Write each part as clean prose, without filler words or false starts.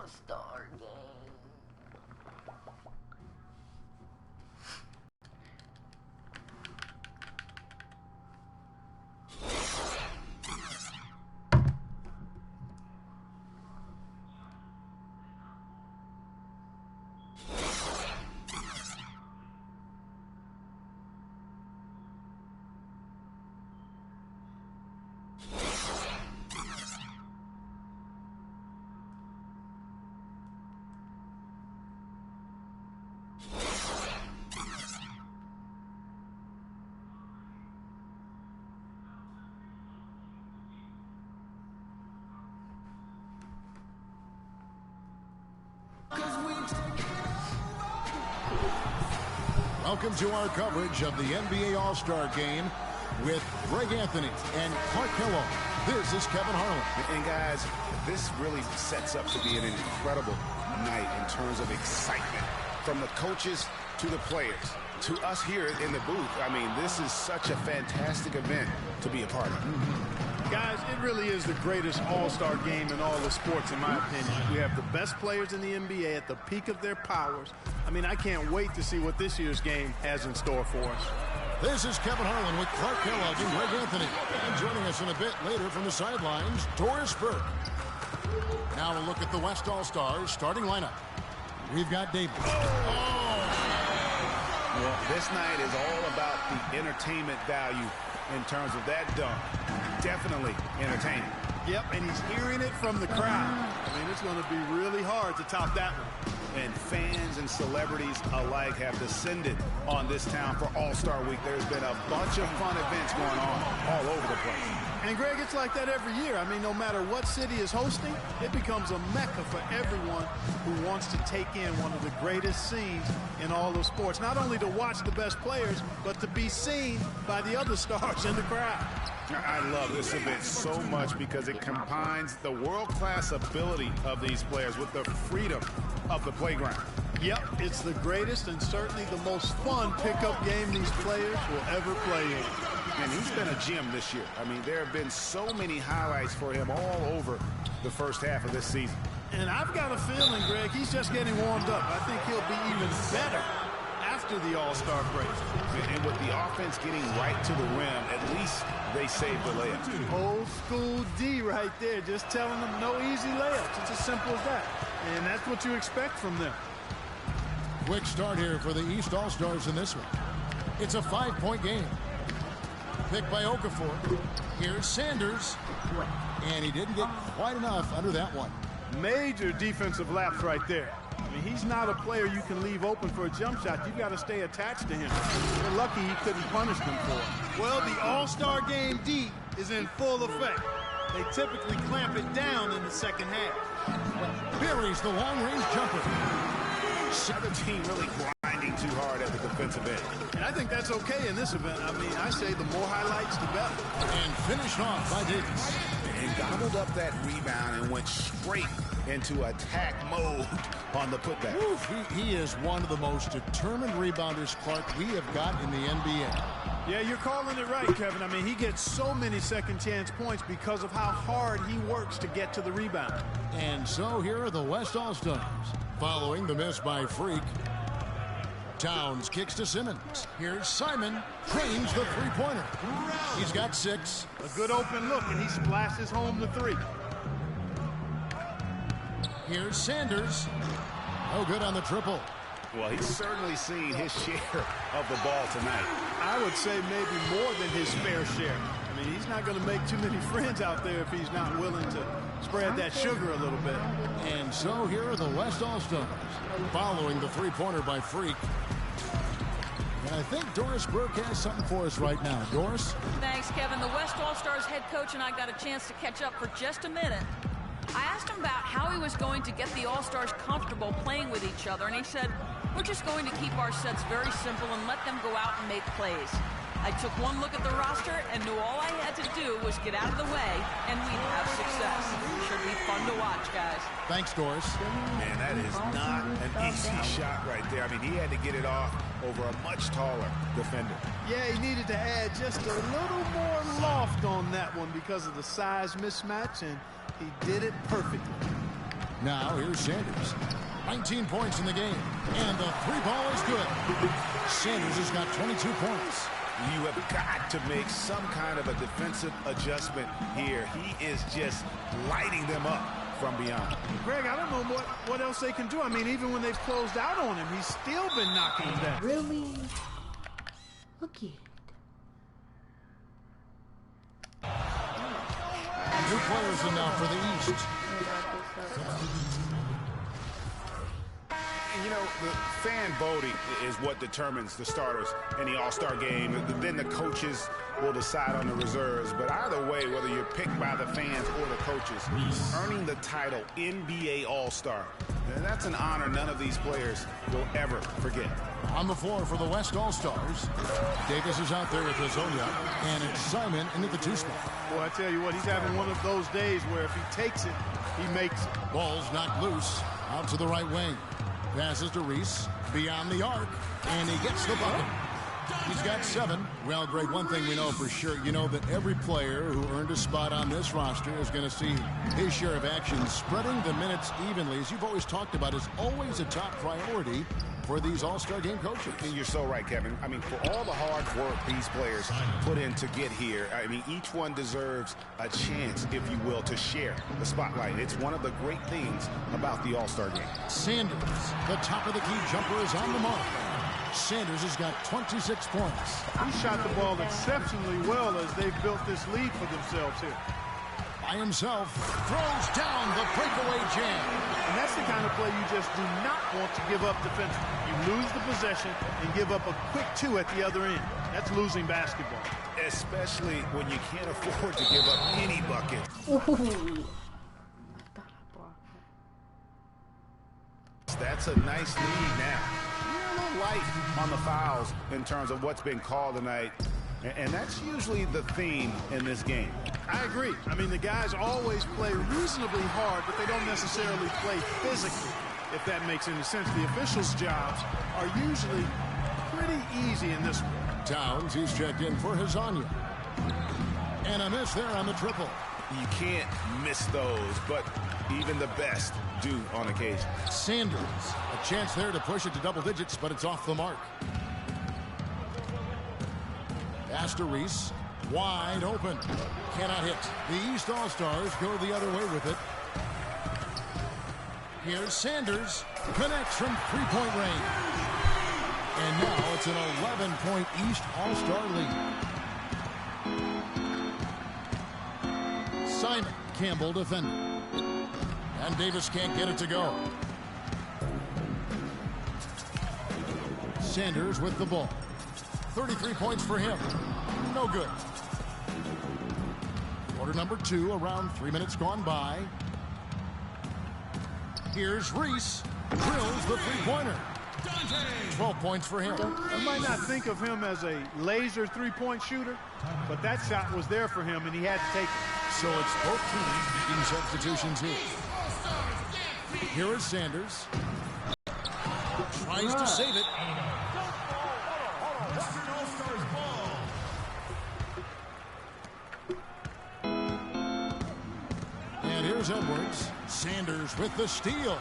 All-Star Game. Welcome to our coverage of the NBA All-Star Game with Greg Anthony and Clark Kellogg. This is Kevin Harlan. And guys, this really sets up to be an incredible night in terms of excitement. From the coaches to the players to us here in the booth. I mean, this is such a fantastic event to be a part of. Guys, it really is the greatest all-star game in all the sports, in my opinion. We have the best players in the NBA at the peak of their powers. I mean, I can't wait to see what this year's game has in store for us. This is Kevin Harlan with Clark Kellogg and Greg Anthony. And joining us in a bit later from the sidelines, Doris Burke. Now a look at the West All-Stars starting lineup. We've got Davis. Well, this night is all about the entertainment value in terms of that dunk. Definitely entertaining. Yep, and he's hearing it from the crowd. I mean, it's going to be really hard to top that one. And fans and celebrities alike have descended on this town for All-Star Week. There's been a bunch of fun events going on all over the place. And, Greg, it's like that every year. I mean, no matter what city is hosting, it becomes a mecca for everyone who wants to take in one of the greatest scenes in all of sports. Not only to watch the best players, but to be seen by the other stars in the crowd. I love this event so much because it combines the world-class ability of these players with the freedom of the playground. Yep, it's the greatest and certainly the most fun pickup game these players will ever play in. And he's been a gem this year. I mean, there have been so many highlights for him all over the first half of this season. And I've got a feeling, Greg, he's just getting warmed up. I think he'll be even better after the All-Star break. And with the offense getting right to the rim, at least they saved the layup. Old school D right there, just telling them no easy layups. It's as simple as that. And that's what you expect from them. Quick start here for the East All-Stars in this one. It's a 5-point game. Picked by Okafor. Here's Sanders. And he didn't get quite enough under that one. Major defensive lapse right there. I mean, he's not a player you can leave open for a jump shot. You've got to stay attached to him. You're lucky he couldn't punish them for it. Well, the All-Star Game D is in full effect. They typically clamp it down in the second half. Buries the long-range jumper. Other team really grinding too hard at the defensive end. And I think that's okay in this event. I mean, I say the more highlights, the better. And finished off by Davis. And gobbled up that rebound and went straight into attack mode on the putback. He is one of the most determined rebounders, Clark, we have got in the NBA. Yeah, you're calling it right, Kevin. I mean, he gets so many second chance points because of how hard he works to get to the rebound. And so here are the West All-Stars. Following the miss by Freak, Towns kicks to Simmons. Here's Simon, trains the three-pointer. He's got 6. A good open look, and he splashes home the 3. Here's Sanders. No good on the triple. Well, he's certainly seen his share of the ball tonight. I would say maybe more than his fair share. I mean, he's not going to make too many friends out there if he's not willing to spread that sugar a little bit. And so here are the West All-Stars following the three-pointer by Freak. And I think Doris Burke has something for us right now. Doris? Thanks, Kevin. The West All-Stars head coach and I got a chance to catch up for just a minute. I asked him about how he was going to get the All-Stars comfortable playing with each other, and he said, we're just going to keep our sets very simple and let them go out and make plays. I took one look at the roster and knew all I had to do was get out of the way, and we'd have success. Should be fun to watch, guys. Thanks, Doris. Man, that is not an easy shot right there. I mean, he had to get it off over a much taller defender. Yeah, he needed to add just a little more loft on that one because of the size mismatch, and he did it perfectly. Now here's Sanders. 19 points in the game. And the three ball is good. Sanders has got 22 points. You have got to make some kind of a defensive adjustment here. He is just lighting them up from beyond. Greg, I don't know what else they can do. I mean, even when they've closed out on him, he's still been knocking them down. Really? Look at it. New players in now for the East. You know, the fan voting is what determines the starters in the All-Star game. Then the coaches will decide on the reserves. But either way, whether you're picked by the fans or the coaches, earning the title NBA All-Star, that's an honor none of these players will ever forget. On the floor for the West All-Stars, Davis is out there with Azonia, and it's Simon into the 2 spot. Well, I tell you what, he's having one of those days where if he takes it, he makes it. Ball's knocked loose, out to the right wing. Passes to Reese, beyond the arc, and he gets the bucket. He's got 7. Well, Greg, one thing we know for sure, you know that every player who earned a spot on this roster is going to see his share of action. Spreading the minutes evenly, as you've always talked about, is always a top priority for these All-Star game coaches. And you're so right, Kevin. I mean, for all the hard work these players put in to get here, I mean, each one deserves a chance, if you will, to share the spotlight. It's one of the great things about the All-Star game. Sanders, the top of the key jumper, is on the mark. Sanders has got 26 points. He shot the ball exceptionally well as they've built this lead for themselves here. By himself, throws down the breakaway jam. And that's the kind of play you just do not want to give up defensively. You lose the possession and give up a quick 2 at the other end. That's losing basketball. Especially when you can't afford to give up any bucket. Ooh. That's a nice lead now. You're a little light on the fouls in terms of what's been called tonight. And that's usually the theme in this game. I agree. I mean, the guys always play reasonably hard, but they don't necessarily play physically, if that makes any sense. The officials' jobs are usually pretty easy in this one. Towns, he's checked in for Hazonia. And a miss there on the triple. You can't miss those, but even the best do on occasion. Sanders, a chance there to push it to double digits, but it's off the mark. Pass to Reese, wide open. Cannot hit. The East All-Stars go the other way with it. Here's Sanders, connects from three-point range. And now it's an 11-point East All-Star lead. Simon Campbell defending. And Davis can't get it to go. Sanders with the ball. 33 points for him. No good. Quarter number 2, around 3 minutes gone by. Here's Reese. Drills the three-pointer. 12 points for him. I might not think of him as a laser three-point shooter, but that shot was there for him, and he had to take it. So it's both teams making substitutions here. Here is Sanders. Tries to save it. And here's Edwards. Sanders with the steal.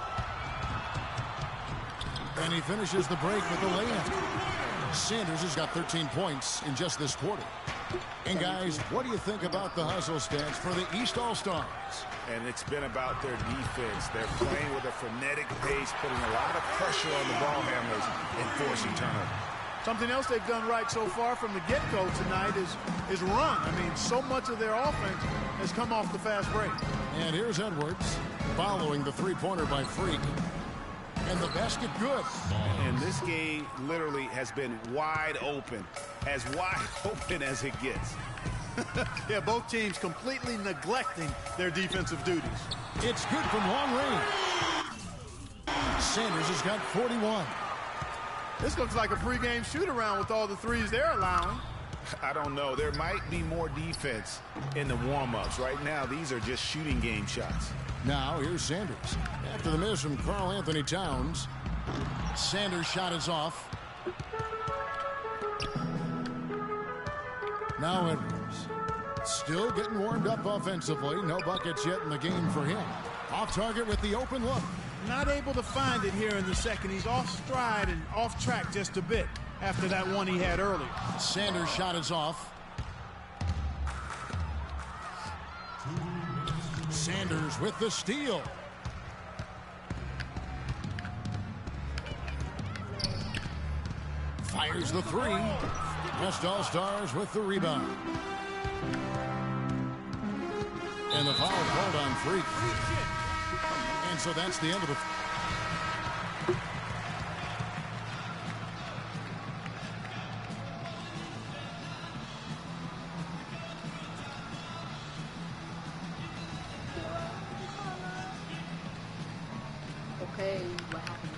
And he finishes the break with the layup. Sanders has got 13 points in just this quarter. And guys, what do you think about the hustle stats for the East All-Stars? And it's been about their defense. They're playing with a frenetic pace, putting a lot of pressure on the ball handlers and forcing turnover. Something else they've done right so far from the get-go tonight is run. I mean, so much of their offense has come off the fast break. And here's Edwards following the three-pointer by Freak. And the basket good. And this game literally has been wide open, as wide open as it gets. Yeah, both teams completely neglecting their defensive duties. It's good from long range. Sanders has got 41. This looks like a pregame shoot-around with all the threes they're allowing. I don't know. There might be more defense in the warm-ups. Right now, these are just shooting game shots. Now, here's Sanders. After the miss from Karl Anthony Towns, Sanders' shot is off. Now Edwards. Still getting warmed up offensively. No buckets yet in the game for him. Off target with the open look. Not able to find it here in the second. He's off stride and off track just a bit after that one he had earlier. Sanders' shot is off. Sanders with the steal. Fires the three. West All-Stars with the rebound. And the foul called on Freak. And so that's the end of the... Okay, what happened?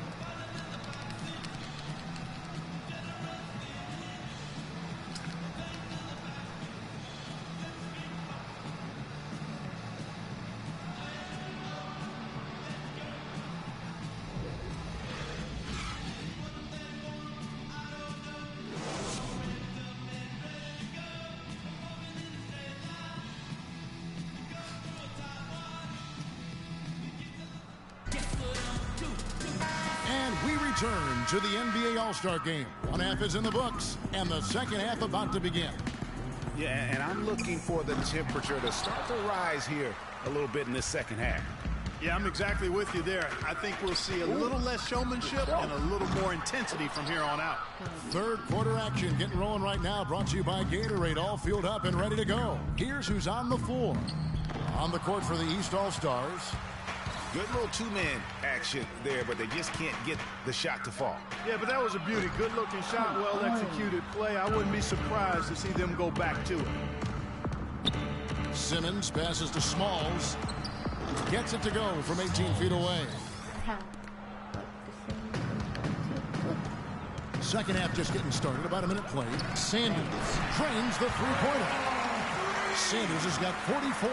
We return to the NBA All-Star Game. One half is in the books, and the second half about to begin. Yeah, and I'm looking for the temperature to start to rise here a little bit in this second half. Yeah, I'm exactly with you there. I think we'll see a little less showmanship and a little more intensity from here on out. Third quarter action getting rolling right now, brought to you by Gatorade, all filled up and ready to go. Here's who's on the floor. On the court for the East All-Stars. Good little two-man action there, but they just can't get the shot to fall. Yeah, but that was a beauty. Good-looking shot, well-executed play. I wouldn't be surprised to see them go back to it. Simmons passes to Smalls. Gets it to go from 18 feet away. Second half just getting started. About a minute played. Sanders trains the three-pointer. Sanders has got 44.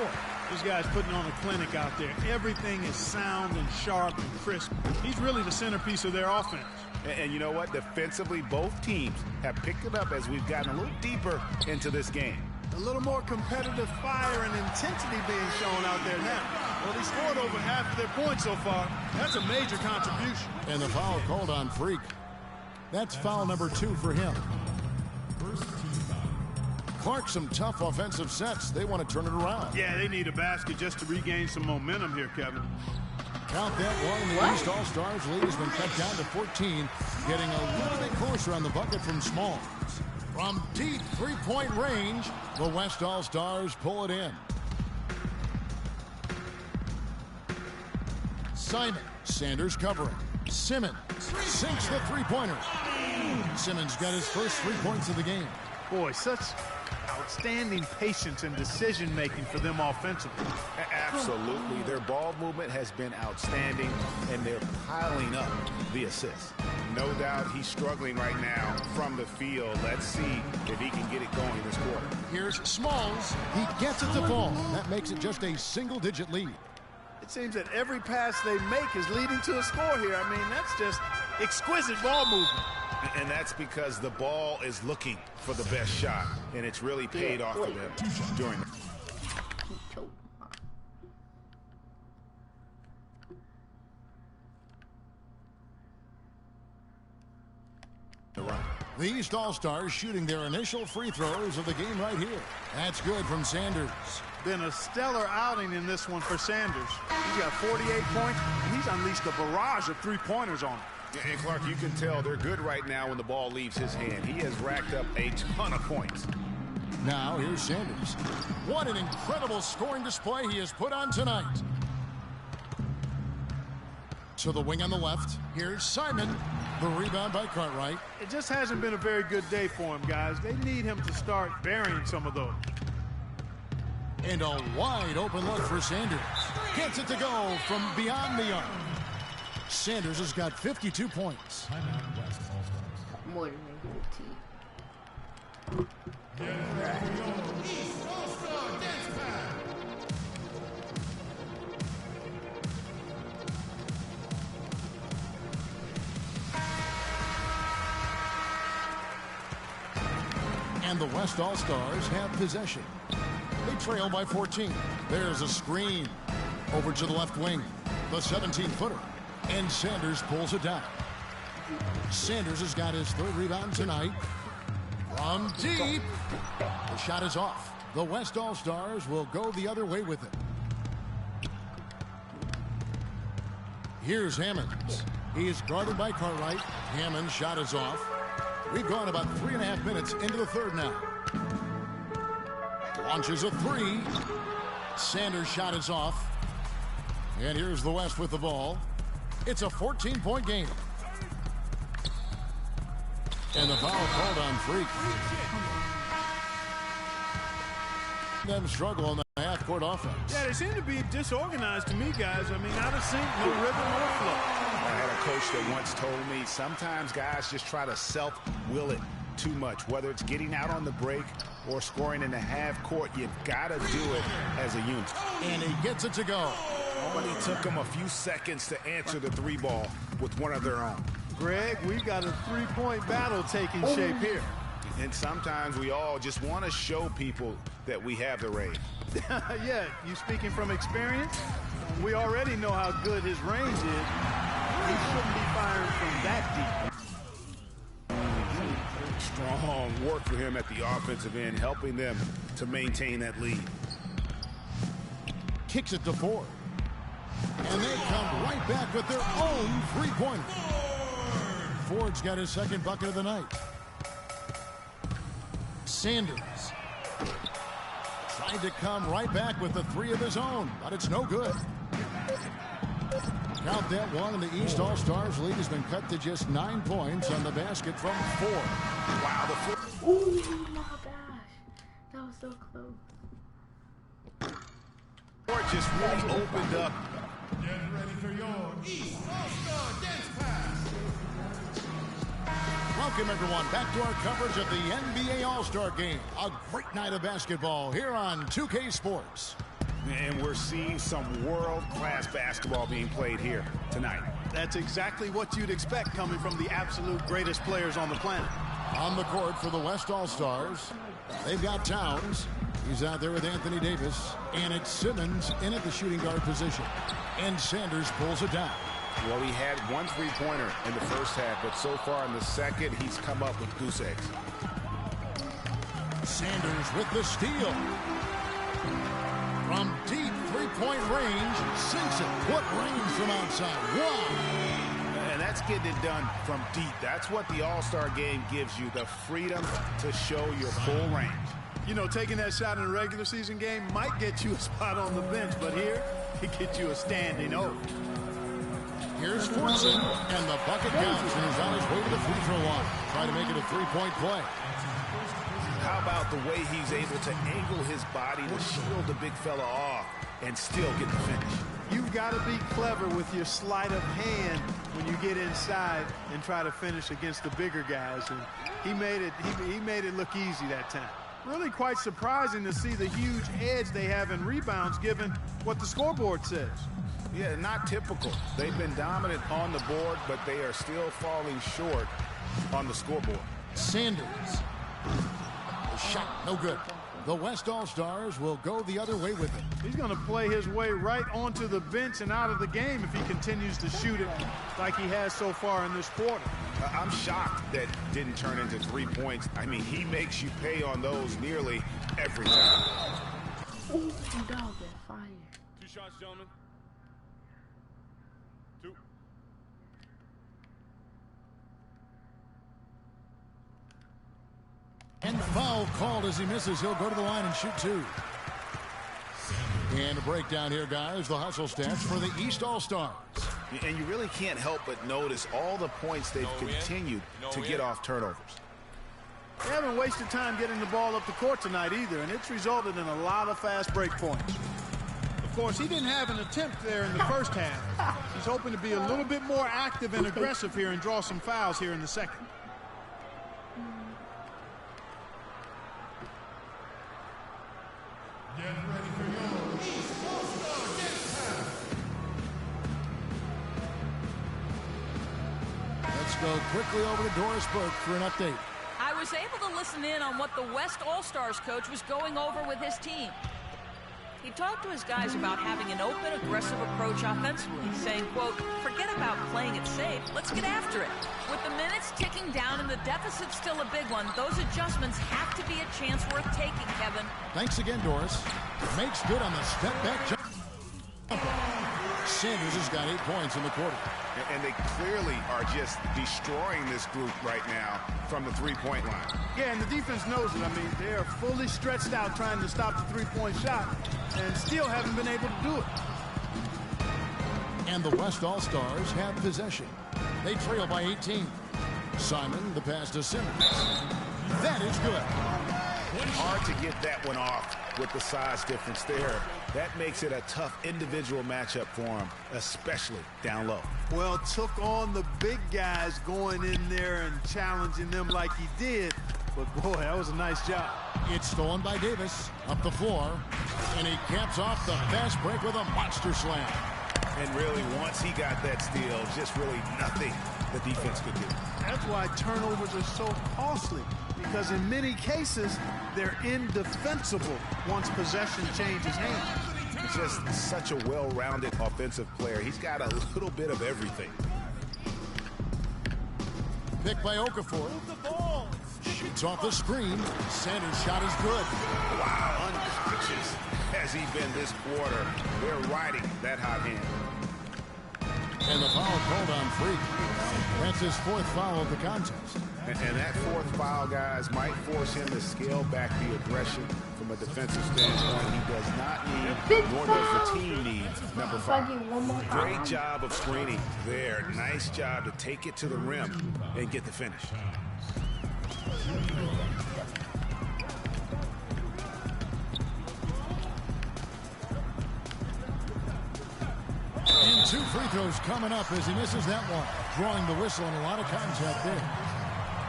This guy's putting on a clinic out there. Everything is sound and sharp and crisp. He's really the centerpiece of their offense. And you know what? Defensively, both teams have picked it up as we've gotten a little deeper into this game. A little more competitive fire and intensity being shown out there now. Well, he scored over half of their points so far. That's a major contribution. And the foul called on Freak. That's foul number 2 for him. Clark, some tough offensive sets. They want to turn it around. Yeah, they need a basket just to regain some momentum here, Kevin. Count that one. The East All-Stars lead has been cut down to 14, getting a little bit closer on the bucket from Smalls. From deep three-point range, the West All-Stars pull it in. Simon. Sanders covering. Simmons sinks the three-pointer. Simmons got his first 3 points of the game. Boy, such outstanding patience and decision-making for them offensively. Absolutely. Their ball movement has been outstanding, and they're piling up the assists. No doubt he's struggling right now from the field. Let's see if he can get it going this quarter. Here's Smalls. He gets it to fall. That makes it just a single-digit lead. It seems that every pass they make is leading to a score here. I mean, that's just exquisite ball movement. And that's because the ball is looking for the best shot, and it's really paid off for them during the... The East All-Stars shooting their initial free throws of the game right here. That's good from Sanders. Been a stellar outing in this one for Sanders. He's got 48 points, and he's unleashed a barrage of three-pointers on him. And Clark, you can tell they're good right now when the ball leaves his hand. He has racked up a ton of points. Now here's Sanders. What an incredible scoring display he has put on tonight. To the wing on the left. Here's Simon. The rebound by Cartwright. It just hasn't been a very good day for him, guys. They need him to start burying some of those. And a wide open look for Sanders. Gets it to go from beyond the arc. Sanders has got 52 points. More than 15. And the West All-Stars have possession. They trail by 14. There's a screen. Over to the left wing, the 17-footer. And Sanders pulls it down. Sanders has got his third rebound tonight. From deep. The shot is off. The West All-Stars will go the other way with it. Here's Hammonds. He is guarded by Cartwright. Hammond's shot is off. We've gone about 3.5 minutes into the third now. Launches a three. Sanders' shot is off. And here's the West with the ball. It's a 14-point game. And the foul called on Freak. Them struggle in the half-court offense. Yeah, they seem to be disorganized to me, guys. I mean, out of sync, no rhythm, no flow. I had a coach that once told me sometimes guys just try to self-will it too much. Whether it's getting out on the break or scoring in the half court, you've got to do it as a unit. And he gets it to go. Only took him a few seconds to answer the three ball with one of their own. Greg, we've got a three-point battle taking shape here. And sometimes we all just want to show people that we have the range. Yeah, you speaking from experience? We already know how good his range is. He shouldn't be firing from that deep. Strong work for him at the offensive end, helping them to maintain that lead. Kicks it to Ford. And they come right back with their own three-pointer. Ford's got his second bucket of the night. Sanders tried to come right back with the three of his own, but it's no good. Count that one, and the East All-Stars lead has been cut to just 9 points on the basket from Ford. Wow, Oh my gosh. That was so close. Ford just really opened up. Get ready for your East All-Star Dance Pass. Welcome, everyone, back to our coverage of the NBA All-Star Game. A great night of basketball here on 2K Sports. And we're seeing some world-class basketball being played here tonight. That's exactly what you'd expect coming from the absolute greatest players on the planet. On the court for the West All-Stars, they've got Towns. He's out there with Anthony Davis. And it's Simmons in at the shooting guard position. And Sanders pulls it down. Well, he had one three-pointer in the first half, but so far in the second, he's come up with goose eggs. Sanders with the steal. From deep three-point range, sinks it. What range from outside? Wow. And that's getting it done from deep. That's what the All-Star Game gives you, the freedom to show your full range. You know, taking that shot in a regular season game might get you a spot on the bench, but here, it gets you a standing O. Here's Fortson, and the bucket counts, and he's on his way to the free throw line. Trying to make it a three-point play. How about the way he's able to angle his body to shield the big fella off and still get the finish? You've got to be clever with your sleight of hand when you get inside and try to finish against the bigger guys. And he made it look easy that time. Really quite surprising to see the huge edge they have in rebounds given what the scoreboard says. Yeah, not typical. They've been dominant on the board, but they are still falling short on the scoreboard. Sanders. The shot, no good. The West All-Stars will go the other way with it. He's going to play his way right onto the bench and out of the game if he continues to shoot it like he has so far in this quarter. I'm shocked that didn't turn into 3 points. I mean, he makes you pay on those nearly every time. Oh, dog, that fire. 2 shots, gentlemen. 2. And foul called as he misses. He'll go to the line and shoot 2. And a breakdown here, guys. The hustle stats for the East All-Stars. And you really can't help but notice all the points they've continued to get off turnovers. They haven't wasted time getting the ball up the court tonight either, and it's resulted in a lot of fast break points. Of course, he didn't have an attempt there in the first half. He's hoping to be a little bit more active and aggressive here and draw some fouls here in the second. Get ready for your East All-Star Dance Pass. Let's go quickly over to Doris Burke for an update. I was able to listen in on what the West All-Stars coach was going over with his team. He talked to his guys about having an open, aggressive approach offensively, saying, quote, forget about playing it safe, let's get after it. With the minutes ticking down and the deficit still a big one, those adjustments have to be a chance worth taking, Kevin. Thanks again, Doris. Makes good on the step-back jump. Sanders has got 8 points in the quarter. And they clearly are just destroying this group right now from the three-point line. Yeah, and the defense knows it. I mean, they are fully stretched out trying to stop the three-point shot and still haven't been able to do it. And the West All-Stars have possession. They trail by 18. Simon, the pass to Simmons. That is good. Hard to get that one off with the size difference there. That makes it a tough individual matchup for him, especially down low. Well, took on the big guys going in there and challenging them like he did. But, boy, that was a nice job. It's stolen by Davis up the floor. And he caps off the fast break with a monster slam. And really, once he got that steal, just really nothing the defense could do. That's why turnovers are so costly, because in many cases, they're indefensible once possession changes hands. He's just such a well-rounded offensive player. He's got a little bit of everything. Picked by Okafor. Shoots off the screen. Sanders' shot is good. Wow, unconscious has he been this quarter. They're riding that hot hand. And the foul called on Freak. That's his 4th foul of the contest. And that 4th foul, guys, might force him to scale back the aggression from a defensive standpoint. He does not need, nor does the team need, number 5. Great job of screening there. Nice job to take it to the rim and get the finish. And 2 free throws coming up as he misses that one. Drawing the whistle and a lot of contact there.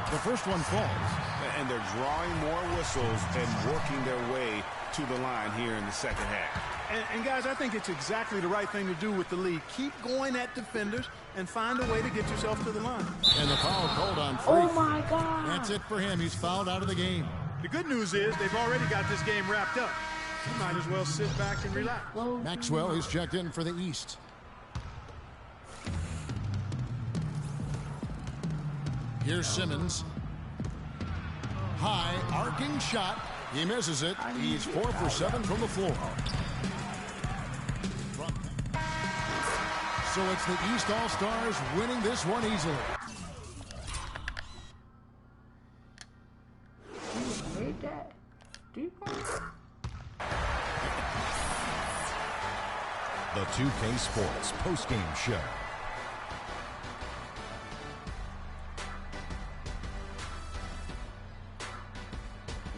The first one falls. And they're drawing more whistles and working their way to the line here in the second half. And guys, I think it's exactly the right thing to do with the lead. Keep going at defenders and find a way to get yourself to the line. And the foul called on Freak. Oh, my God. That's it for him. He's fouled out of the game. The good news is they've already got this game wrapped up. You might as well sit back and relax. Maxwell is checked in for the East. Here's Simmons. High arcing shot. He misses it. He's 4 for 7 from the floor. So it's the East All-Stars winning this one easily. Made that. The 2K Sports postgame show.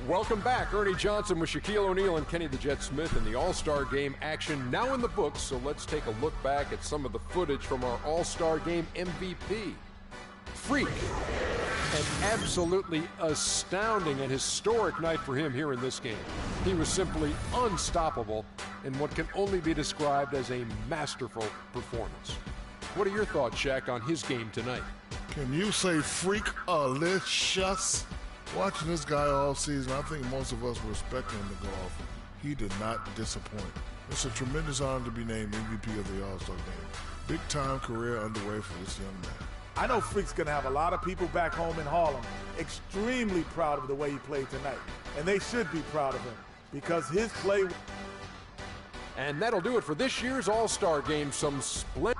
Welcome back. Ernie Johnson with Shaquille O'Neal and Kenny the Jet Smith in the All-Star Game action now in the books. So let's take a look back at some of the footage from our All-Star Game MVP. Freak. An absolutely astounding and historic night for him here in this game. He was simply unstoppable in what can only be described as a masterful performance. What are your thoughts, Shaq, on his game tonight? Can you say freak-alicious? Watching this guy all season, I think most of us were expecting him to go off. He did not disappoint. It's a tremendous honor to be named MVP of the All-Star Game. Big-time career underway for this young man. I know Freak's going to have a lot of people back home in Harlem extremely proud of the way he played tonight. And they should be proud of him because his play... And that'll do it for this year's All-Star Game. Some splendid...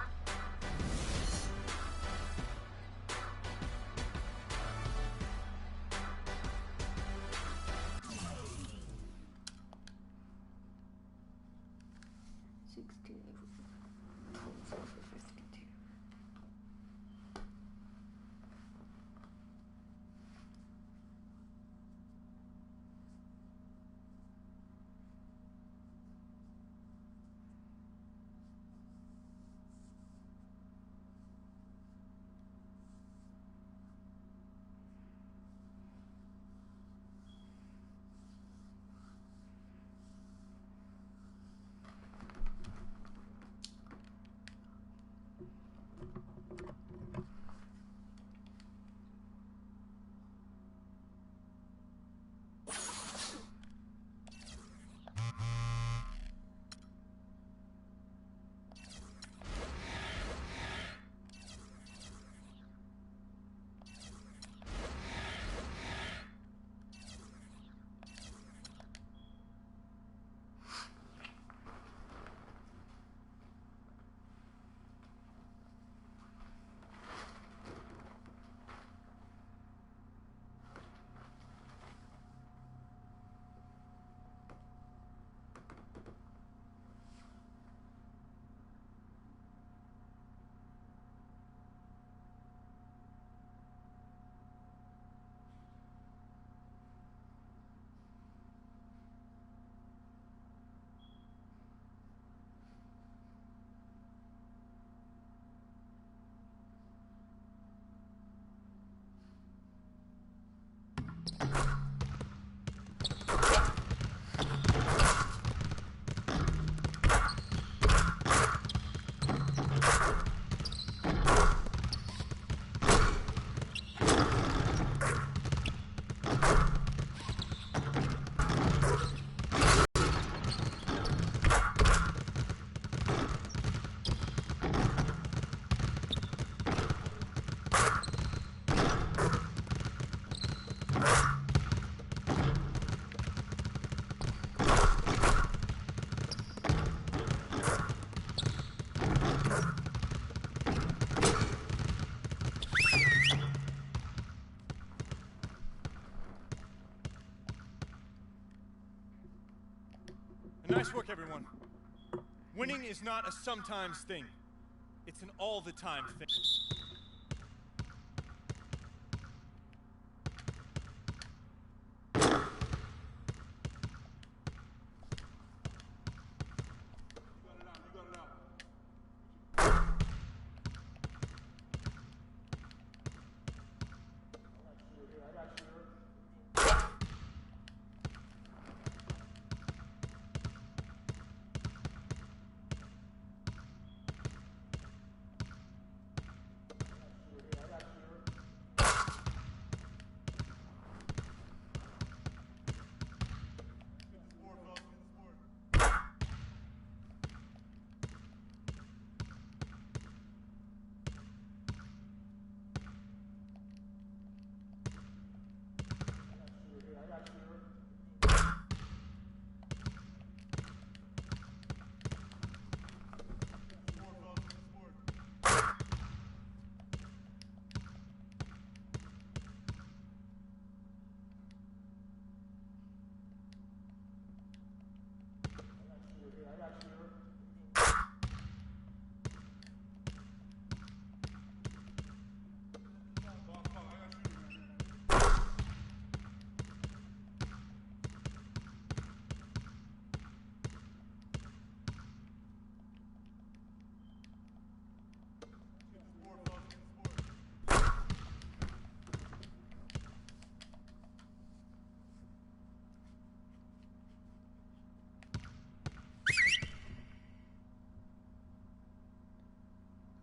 Nice work, everyone. Winning is not a sometimes thing. It's an all-the-time thing.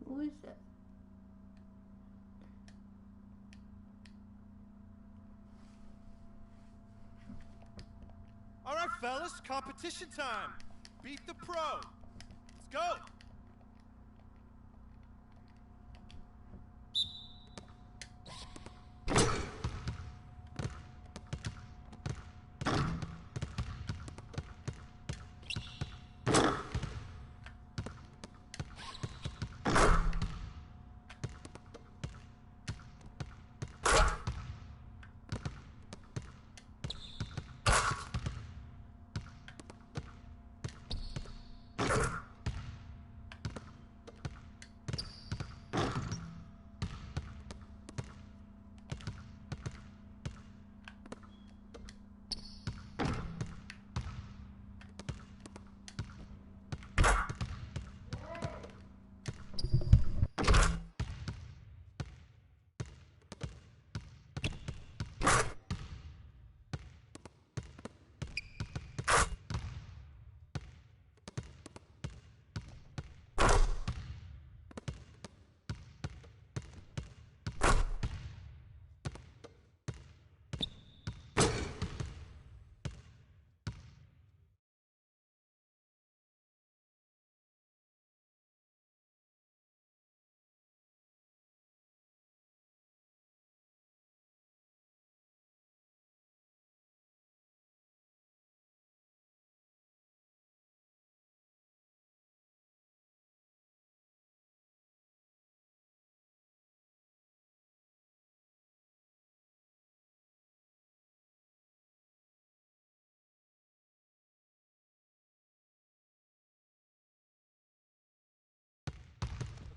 Who is that? All right, fellas, competition time. Beat the pro. Let's go.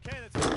Okay, that's